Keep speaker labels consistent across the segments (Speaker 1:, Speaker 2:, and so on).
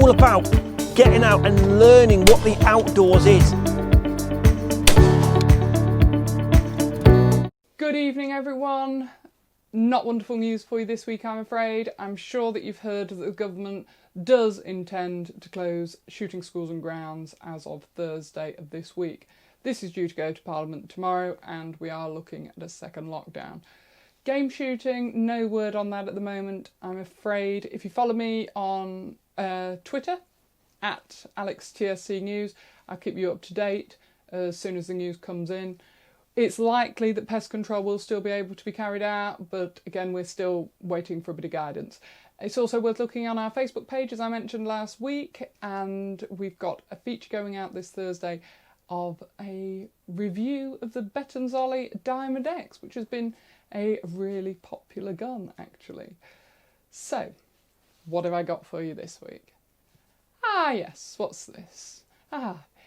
Speaker 1: all about getting out and learning what the outdoors is.
Speaker 2: Good evening, everyone. Not wonderful news for you this week, I'm afraid. I'm sure that you've heard that the government does intend to close shooting schools and grounds as of Thursday of this week. This is due to go to Parliament tomorrow, and we are looking at a second lockdown. Game shooting, no word on that at the moment, I'm afraid. If you follow me on Twitter, at AlexTSC News, I'll keep you up to date as soon as the news comes in. It's likely that pest control will still be able to be carried out, but again, we're still waiting for a bit of guidance. It's also worth looking on our Facebook page, as I mentioned last week, and we've got a feature going out this Thursday of a review of the Bettonzolli Diamond X, which has been a really popular gun, actually. So, what have I got for you this week? Ah, yes, what's this?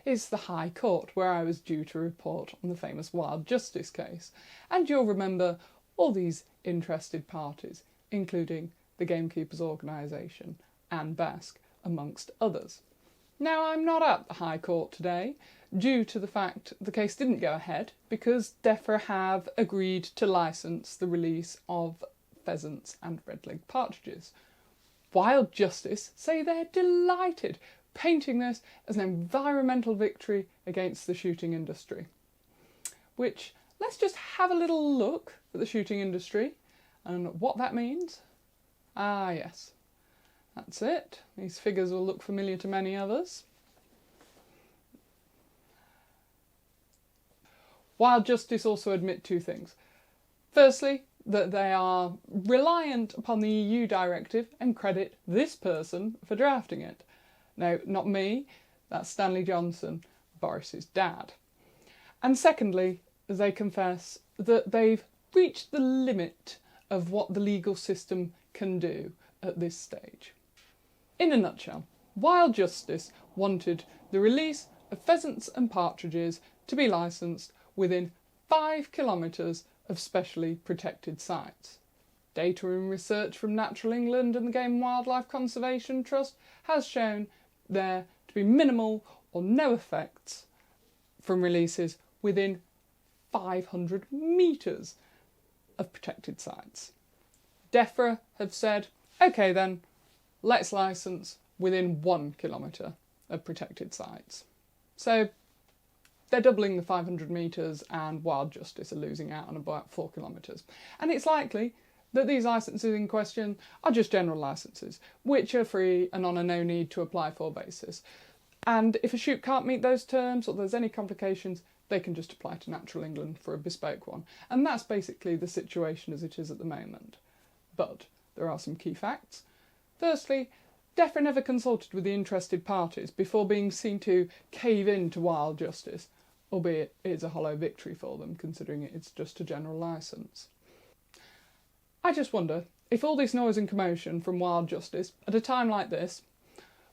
Speaker 2: It's the High Court, where I was due to report on the famous Wild Justice case. And you'll remember all these interested parties, including the Gamekeepers Organisation and BASC, amongst others. Now, I'm not at the High Court today, due to the fact the case didn't go ahead, because DEFRA have agreed to licence the release of pheasants and red-legged partridges. Wild Justice say they're delighted, painting this as an environmental victory against the shooting industry. Which, let's just have a little look at the shooting industry and what that means. Ah, yes, that's it. These figures will look familiar to many others. Wild Justice also admit two things. Firstly, that they are reliant upon the EU directive and credit this person for drafting it. No, not me, that's Stanley Johnson, Boris's dad. And secondly, they confess that they've reached the limit of what the legal system can do at this stage. In a nutshell, Wild Justice wanted the release of pheasants and partridges to be licensed within 5 kilometres of specially protected sites. Data and research from Natural England and the Game and Wildlife Conservation Trust has shown there to be minimal or no effects from releases within 500 metres of protected sites. DEFRA have said, OK then, let's licence within 1 kilometre of protected sites. So they're doubling the 500 metres, and Wild Justice are losing out on about 4 kilometres. And it's likely that these licences in question are just general licences, which are free and on a no need to apply for basis. And if a shoot can't meet those terms or there's any complications, they can just apply to Natural England for a bespoke one. And that's basically the situation as it is at the moment. But there are some key facts. Firstly, DEFRA never consulted with the interested parties before being seen to cave in to Wild Justice, albeit it's a hollow victory for them, considering it's just a general licence. I just wonder if all this noise and commotion from Wild Justice at a time like this,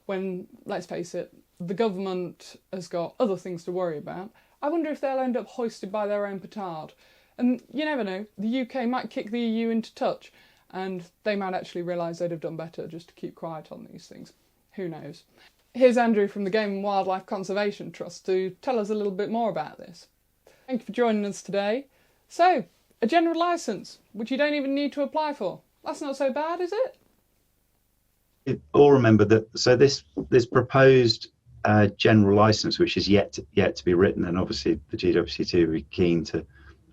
Speaker 2: when, let's face it, the government has got other things to worry about, I wonder if they'll end up hoisted by their own petard. And you never know, the UK might kick the EU into touch, and they might actually realise they'd have done better just to keep quiet on these things. Who knows? Here's Andrew from the Game and Wildlife Conservation Trust to tell us a little bit more about this. Thank you for joining us today. So, a general licence, which you don't even need to apply for. That's not so bad, is it?
Speaker 3: All remember that, so this proposed general licence, which is yet to be written, and obviously the GWCT will be keen to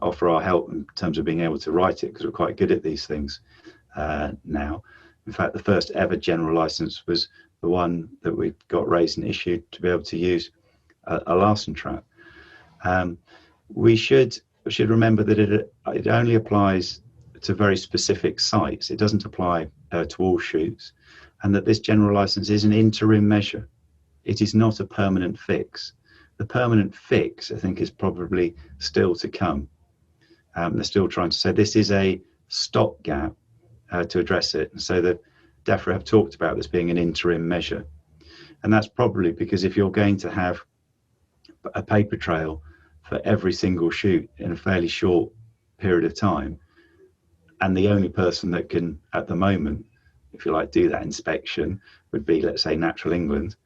Speaker 3: offer our help in terms of being able to write it, because we're quite good at these things now. In fact, the first ever general licence was the one that we got raised and issued to be able to use a larsen trap. We should remember that it only applies to very specific sites. It doesn't apply to all shoots, and that this general licence is an interim measure. It is not a permanent fix. The permanent fix, I think, is probably still to come. They're still trying to say this is a stopgap to address it. And so the DEFRA have talked about this being an interim measure. And that's probably because if you're going to have a paper trail for every single shoot in a fairly short period of time, and the only person that can, at the moment, if you like, do that inspection, would be, let's say, Natural England,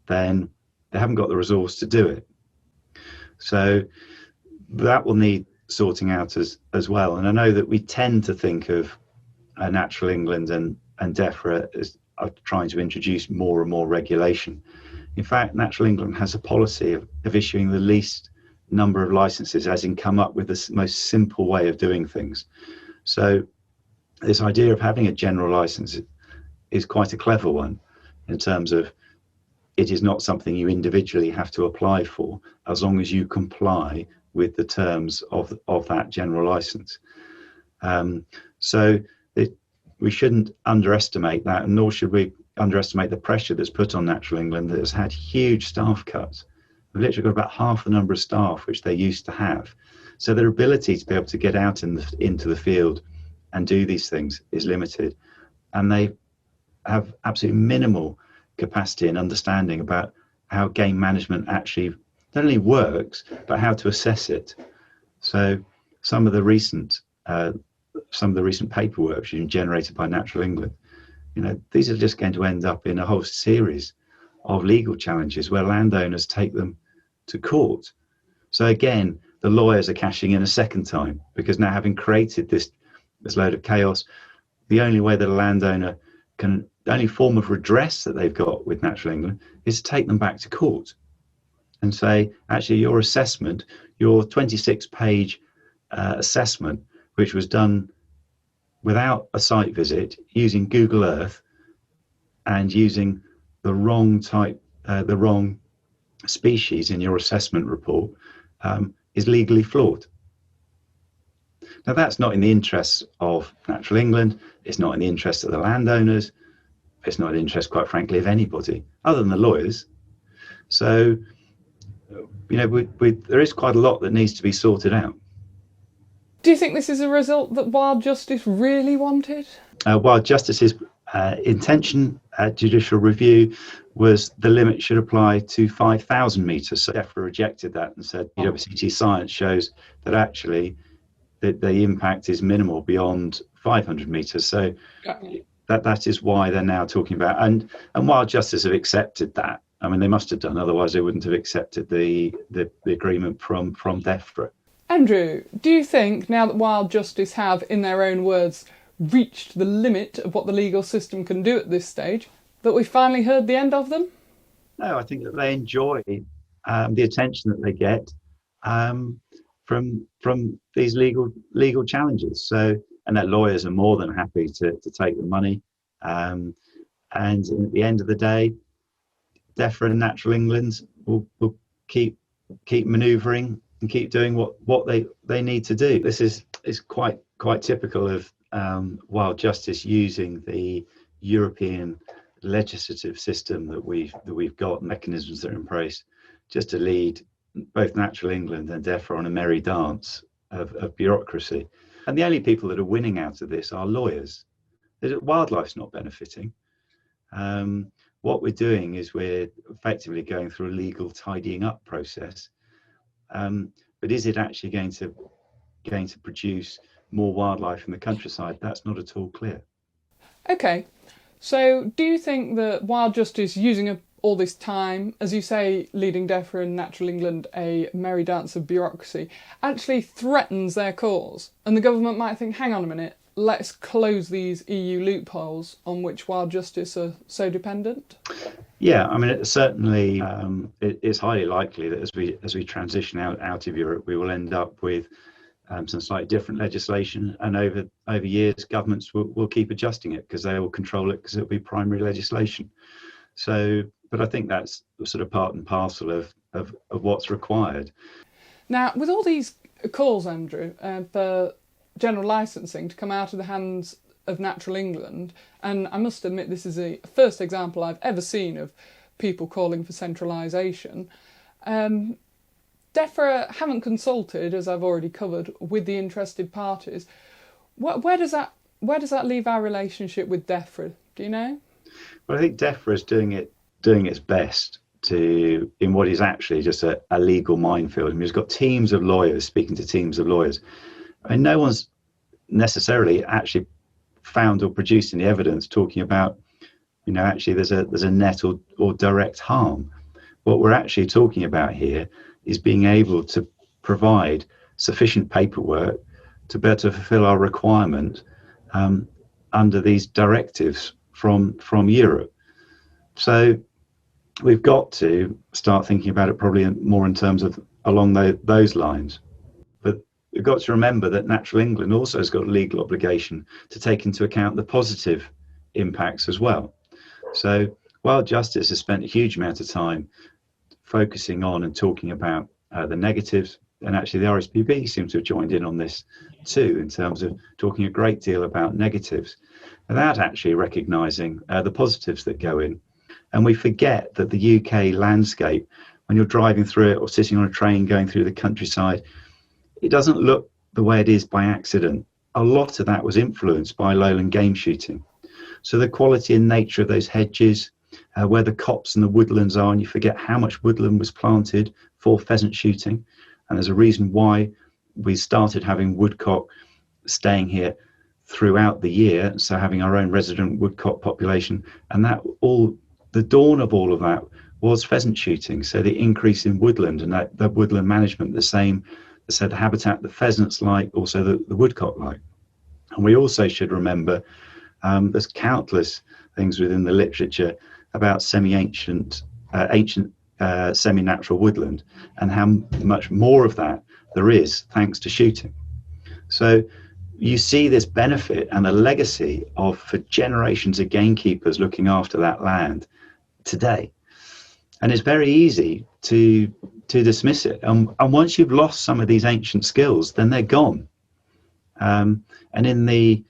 Speaker 3: then they haven't got the resource to do it. So that will need sorting out as well. And I know that we tend to think of Natural England and DEFRA as trying to introduce more and more regulation. In fact, Natural England has a policy of issuing the least number of licenses, as in come up with the most simple way of doing things. So this idea of having a general license is quite a clever one, in terms of it is not something you individually have to apply for, as long as you comply with the terms of that general license. So we shouldn't underestimate that, and nor should we underestimate the pressure that's put on Natural England, that has had huge staff cuts. We've literally got about half the number of staff which they used to have. So their ability to be able to get out into the field and do these things is limited. And they have absolutely minimal capacity and understanding about how game management actually not only works, but how to assess it. So some of the recent paperwork which has been generated by Natural England, these are just going to end up in a whole series of legal challenges where landowners take them to court. So again, the lawyers are cashing in a second time, because now, having created this load of chaos, the only way that a landowner can, the only form of redress that they've got with Natural England is to take them back to court and say, actually, your assessment, your 26-page assessment, which was done without a site visit, using Google Earth and using the wrong species in your assessment report, is legally flawed. Now, that's not in the interests of Natural England. It's not in the interests of the landowners. It's not in the interest, quite frankly, of anybody other than the lawyers. So, there is quite a lot that needs to be sorted out.
Speaker 2: Do you think this is a result that Wild Justice really wanted?
Speaker 3: Wild Justice's intention at judicial review was the limit should apply to 5,000 metres. So DEFRA rejected that and said GWCT science shows that actually the impact is minimal beyond 500 metres. So that is why they're now talking about, and Wild Justice have accepted that. I mean, they must have done, otherwise they wouldn't have accepted the agreement from DEFRA.
Speaker 2: Andrew, do you think, now that Wild Justice have, in their own words, reached the limit of what the legal system can do at this stage, that we finally heard the end of them?
Speaker 3: No, I think that they enjoy the attention that they get from these legal challenges. So, and that lawyers are more than happy to take the money. And at the end of the day, DEFRA and Natural England will keep manoeuvring and keep doing what they need to do. This is quite typical of Wild Justice using the European legislative system that we've got, mechanisms that are in place, just to lead both Natural England and DEFRA on a merry dance of bureaucracy. And the only people that are winning out of this are lawyers. Wildlife's not benefiting. What we're doing is we're effectively going through a legal tidying up process. But is it actually going to produce more wildlife in the countryside? That's not at all clear.
Speaker 2: Okay, so do you think that Wild Justice, using all this time, as you say, leading DEFRA and Natural England a merry dance of bureaucracy, actually threatens their cause? And the government might think, hang on a minute, let's close these EU loopholes on which Wild Justice are so dependent?
Speaker 3: Yeah, I mean, it certainly it's highly likely that as we transition out of Europe, we will end up with some slightly different legislation, and over years, governments will keep adjusting it because they will control it, because it will be primary legislation. So, but I think that's sort of part and parcel of what's required. Now,
Speaker 2: with all these calls, Andrew, for general licensing to come out of the hands of Natural England, and I must admit this is the first example I've ever seen of people calling for centralisation, DEFRA haven't consulted, as I've already covered, with the interested parties. Where does that leave our relationship with DEFRA? Do you know?
Speaker 3: Well, I think DEFRA is doing its best in what is actually just a legal minefield. I mean, it's got teams of lawyers speaking to teams of lawyers. I mean, no one's necessarily actually found or produced any evidence talking about, actually there's a net or direct harm. What we're actually talking about here is being able to provide sufficient paperwork to better fulfill our requirement under these directives from Europe. So we've got to start thinking about it probably more in terms of along those lines. But we've got to remember that Natural England also has got a legal obligation to take into account the positive impacts as well. So while Justice has spent a huge amount of time focusing on and talking about the negatives, and actually the RSPB seems to have joined in on this too, in terms of talking a great deal about negatives, without actually recognising the positives that go in. And we forget that the UK landscape, when you're driving through it or sitting on a train going through the countryside, it doesn't look the way it is by accident. A lot of that was influenced by lowland game shooting. So the quality and nature of those hedges, where the copse and the woodlands are, and you forget how much woodland was planted for pheasant shooting. And there's a reason why we started having woodcock staying here throughout the year, so having our own resident woodcock population. And that all, the dawn of all of that was pheasant shooting. So the increase in woodland and the woodland management, the same, so the habitat the pheasants like, also the woodcock like. And we also should remember there's countless things within the literature about semi-ancient, semi-natural woodland, and how much more of that there is thanks to shooting. So you see this benefit and a legacy for generations of gamekeepers looking after that land today. And it's very easy to dismiss it. And once you've lost some of these ancient skills, then they're gone. And in the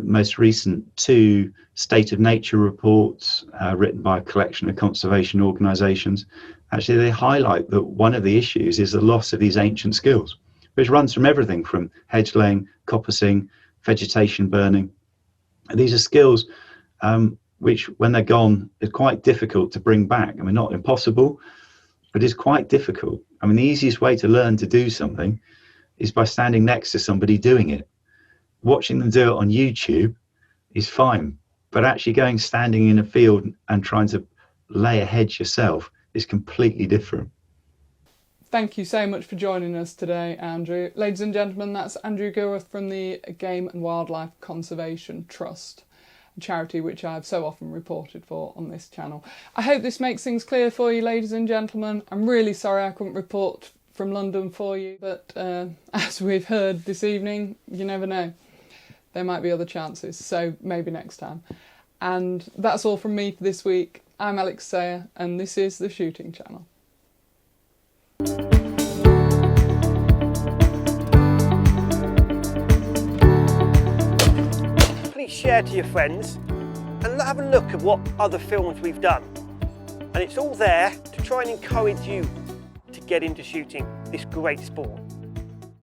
Speaker 3: most recent 2 State of Nature reports written by a collection of conservation organisations, actually they highlight that one of the issues is the loss of these ancient skills, which runs from everything from hedge laying, coppicing, vegetation burning. And these are skills which, when they're gone, is quite difficult to bring back. I mean, not impossible, but it's quite difficult. I mean, the easiest way to learn to do something is by standing next to somebody doing it. Watching them do it on YouTube is fine, but actually standing in a field and trying to lay a hedge yourself is completely different.
Speaker 2: Thank you so much for joining us today, Andrew. Ladies and gentlemen, that's Andrew Gilworth from the Game and Wildlife Conservation Trust, a charity which I've so often reported for on this channel. I hope this makes things clear for you, ladies and gentlemen. I'm really sorry I couldn't report from London for you, but as we've heard this evening, you never know. There might be other chances, so maybe next time. And that's all from me for this week. I'm Alex Sayer, and this is The Shooting Channel.
Speaker 1: Please share to your friends and have a look at what other films we've done. And it's all there to try and encourage you to get into shooting this great sport.